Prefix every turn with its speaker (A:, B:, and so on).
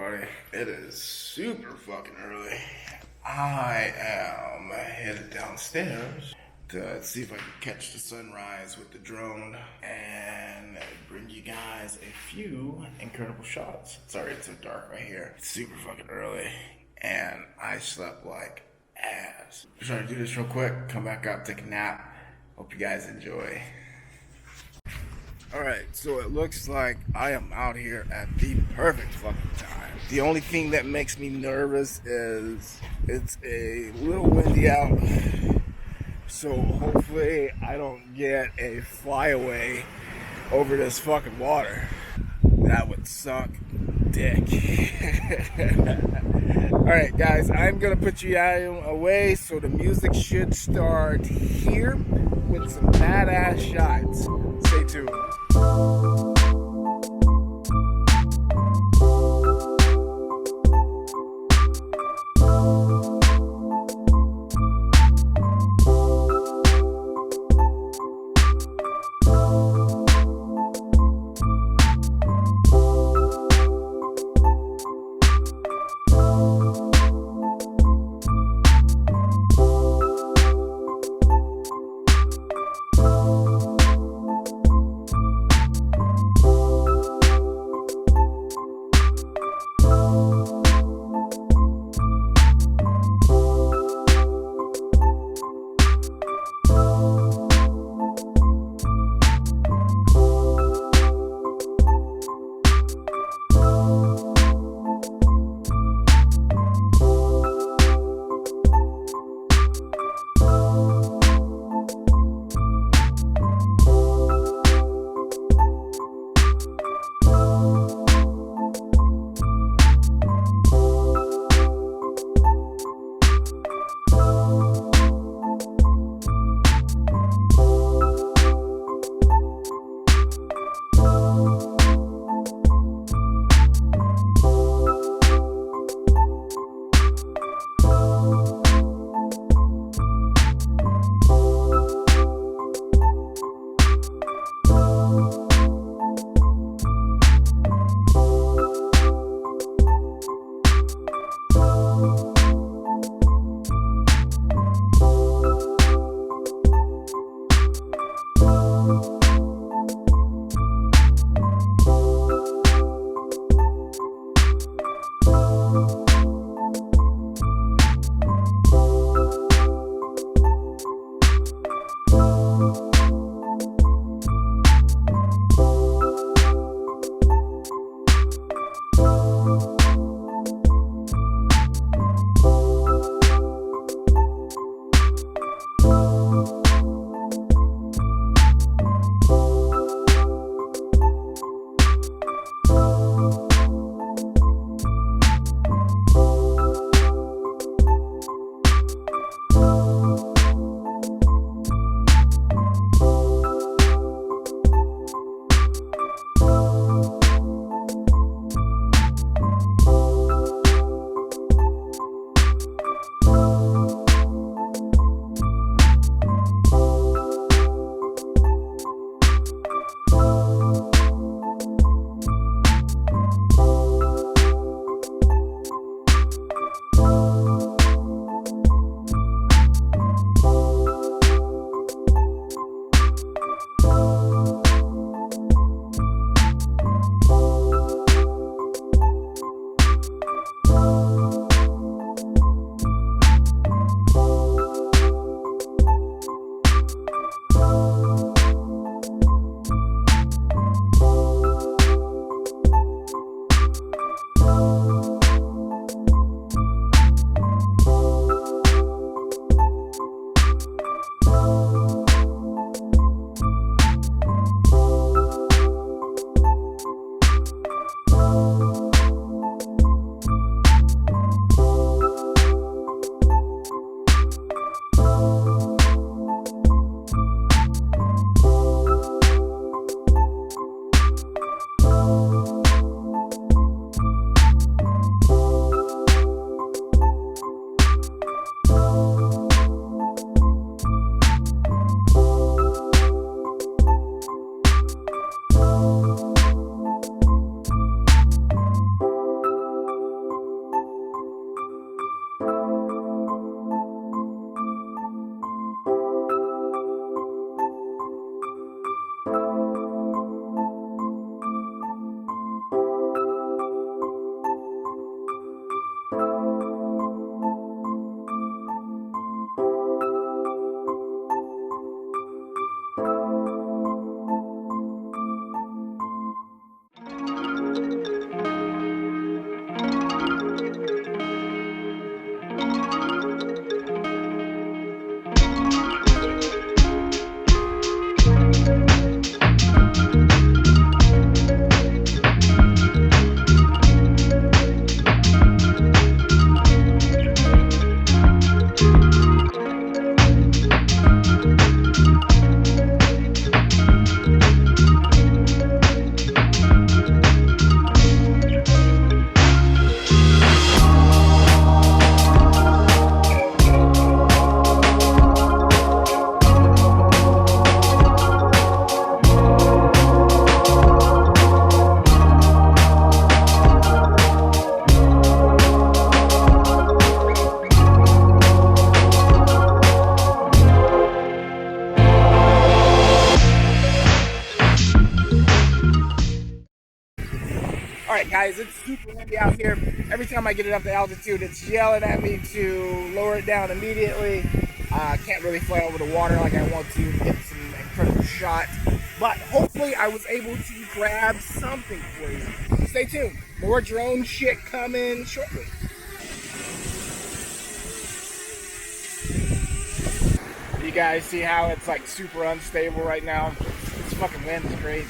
A: everybody. It is super fucking early. I am headed downstairs to see if I can catch the sunrise with the drone and bring you guys a few incredible shots. Sorry it's so dark right here. It's super fucking early and I slept like ass. I'm trying to do this real quick, come back up, take a nap. Hope you guys enjoy. Alright, so it looks like I am out here at the perfect fucking time. The only thing that makes me nervous is it's a little windy out. So hopefully I don't get a flyaway over this fucking water. That would suck dick. Alright guys, I'm gonna put you away so the music should start here with some badass shots. Stay tuned.
B: guys, it's super windy out here. Every time I get it up to altitude, it's yelling at me to lower it down immediately. Can't really fly over the water like I want to get some incredible shot. But hopefully I was able to grab something for you. Stay tuned. More drone shit coming shortly. You guys see how it's like super unstable right now? This fucking wind is crazy.